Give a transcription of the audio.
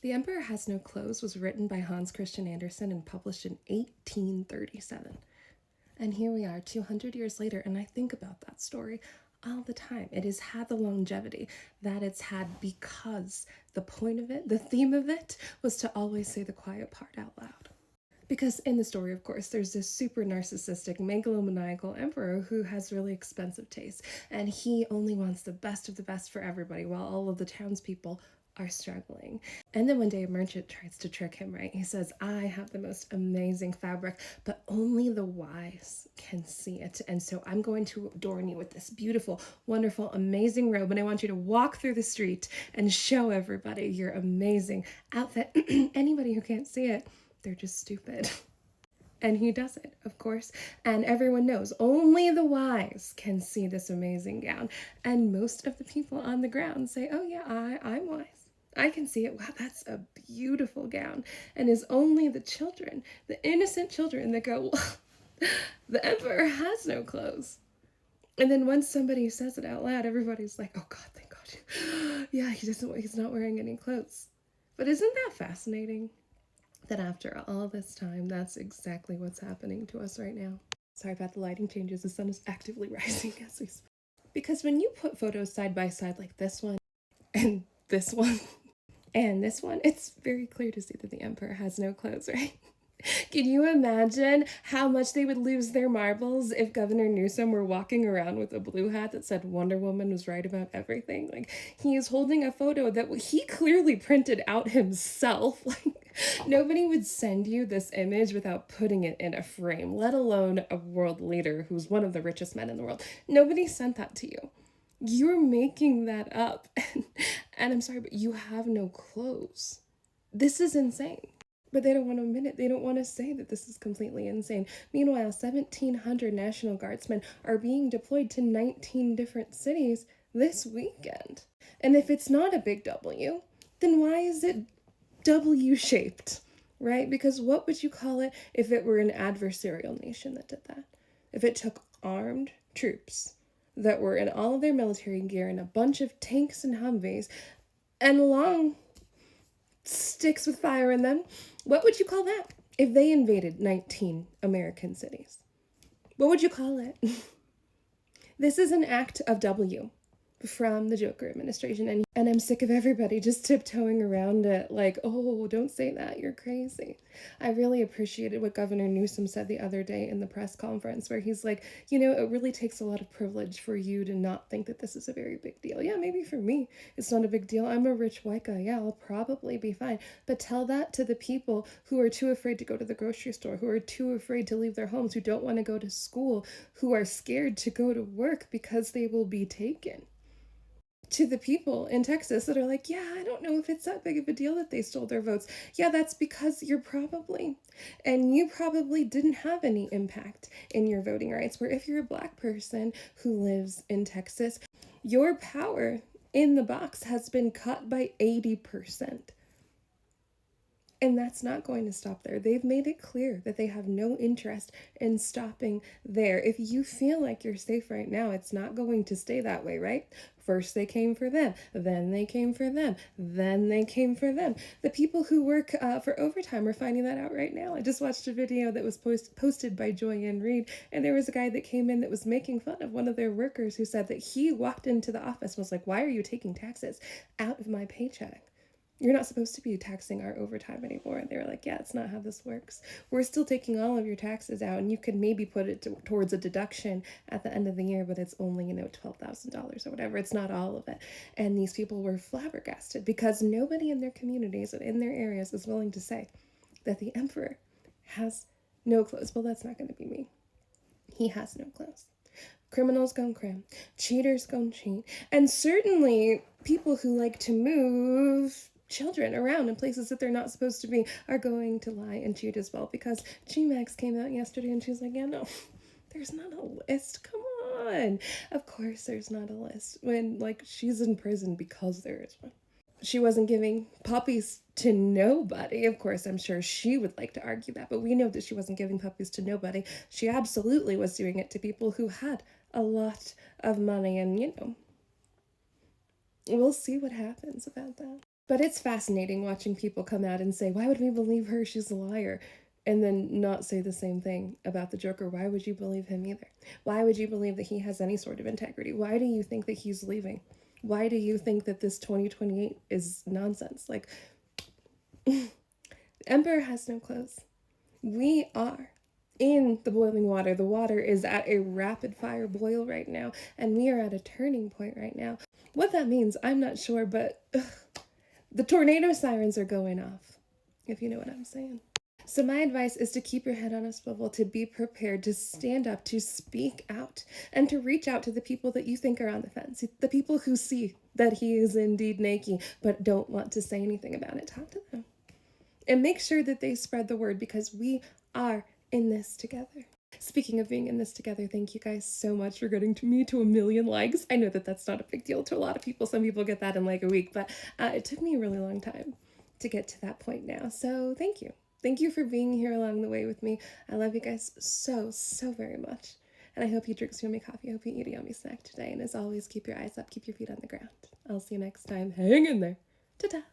The Emperor Has No Clothes was written by Hans Christian Andersen and published in 1837. And here we are 200 years later, and I think about that story all the time. It has had the longevity that it's had because the point of it, the theme of it, was to always say the quiet part out loud. Because in the story, of course, there's this super narcissistic, megalomaniacal emperor who has really expensive taste, and he only wants the best of the best for everybody, while all of the townspeople are struggling. And then one day a merchant tries to trick him, right? He says, I have the most amazing fabric, but only the wise can see it. And so I'm going to adorn you with this beautiful, wonderful, amazing robe. And I want you to walk through the street and show everybody your amazing outfit. Anybody who can't see it, they're just stupid. And he does it, of course. And everyone knows only the wise can see this amazing gown. And most of the people on the ground say, oh, yeah, I'm wise. I can see it. Wow, that's a beautiful gown. And it's only the children, the innocent children, that go, well, the emperor has no clothes. And then once somebody says it out loud, everybody's like, oh, God, thank God. Yeah, he's not wearing any clothes. But isn't that fascinating? That after all this time, that's exactly what's happening to us right now. Sorry about the lighting changes. The sun is actively rising as we speak. Because when you put photos side by side like this one and this one and this one, it's very clear to see that the emperor has no clothes, right? Can you imagine how much they would lose their marbles if Governor Newsom were walking around with a blue hat that said Wonder Woman was right about everything? Like, he is holding a photo that he clearly printed out himself. Like, nobody would send you this image without putting it in a frame, let alone a world leader who's one of the richest men in the world. Nobody sent that to you. You're making that up. And I'm sorry, but you have no clothes. This is insane. But they don't want to admit it. They don't want to say that this is completely insane. Meanwhile, 1,700 National Guardsmen are being deployed to 19 different cities this weekend. And if it's not a big W, then why is it W-shaped, right? Because what would you call it if it were an adversarial nation that did that? If it took armed troops that were in all of their military gear and a bunch of tanks and Humvees and long sticks with fire in them, what would you call that? If they invaded 19 American cities, what would you call it? This is an act of W from the Joker administration, and I'm sick of everybody just tiptoeing around it like, oh, don't say that, you're crazy. I really appreciated what Governor Newsom said the other day in the press conference, where he's like, it really takes a lot of privilege for you to not think that this is a very big deal. Yeah, maybe for me it's not a big deal. I'm a rich white guy. Yeah, I'll probably be fine. But tell that to the people who are too afraid to go to the grocery store, who are too afraid to leave their homes, who don't want to go to school, who are scared to go to work because they will be taken. To the people in Texas that are like, yeah, I don't know if it's that big of a deal that they stole their votes. Yeah, that's because you probably didn't have any impact in your voting rights. Where if you're a Black person who lives in Texas, your power in the box has been cut by 80%. And that's not going to stop there. They've made it clear that they have no interest in stopping there. If you feel like you're safe right now, it's not going to stay that way, right? First they came for them, then they came for them, then they came for them. The people who work for overtime are finding that out right now. I just watched a video that was posted by Joy Ann Reid, and there was a guy that came in that was making fun of one of their workers who said that he walked into the office and was like, why are you taking taxes out of my paycheck? You're not supposed to be taxing our overtime anymore. And they were like, yeah, it's not how this works. We're still taking all of your taxes out, and you could maybe put it towards a deduction at the end of the year, but it's only, $12,000 or whatever. It's not all of it. And these people were flabbergasted because nobody in their communities and in their areas is willing to say that the emperor has no clothes. Well, that's not going to be me. He has no clothes. Criminals gon' crim, cheaters gon' cheat, and certainly people who like to move children around in places that they're not supposed to be are going to lie and cheat as well, because GMAX came out yesterday and she's like, yeah, no, there's not a list. Come on. Of course there's not a list when, she's in prison because there is one. She wasn't giving puppies to nobody. Of course, I'm sure she would like to argue that, but we know that she wasn't giving puppies to nobody. She absolutely was doing it to people who had a lot of money, and we'll see what happens about that. But it's fascinating watching people come out and say, why would we believe her? She's a liar. And then not say the same thing about the Joker. Why would you believe him either? Why would you believe that he has any sort of integrity? Why do you think that he's leaving? Why do you think that this 2028 is nonsense? Like, the Emperor has no clothes. We are in the boiling water. The water is at a rapid fire boil right now, and we are at a turning point right now. What that means, I'm not sure, but the tornado sirens are going off, if you know what I'm saying. So my advice is to keep your head on a swivel, to be prepared, to stand up, to speak out, and to reach out to the people that you think are on the fence, the people who see that he is indeed naked but don't want to say anything about it. Talk to them. And make sure that they spread the word, because we are in this together. Speaking of being in this together, thank you guys so much for getting me to 1,000,000 likes. I know that that's not a big deal to a lot of people. Some people get that in like a week, but it took me a really long time to get to that point now. So thank you. Thank you for being here along the way with me. I love you guys so, so very much. And I hope you drink some yummy coffee. I hope you eat a yummy snack today. And as always, keep your eyes up, keep your feet on the ground. I'll see you next time. Hang in there. Ta-ta.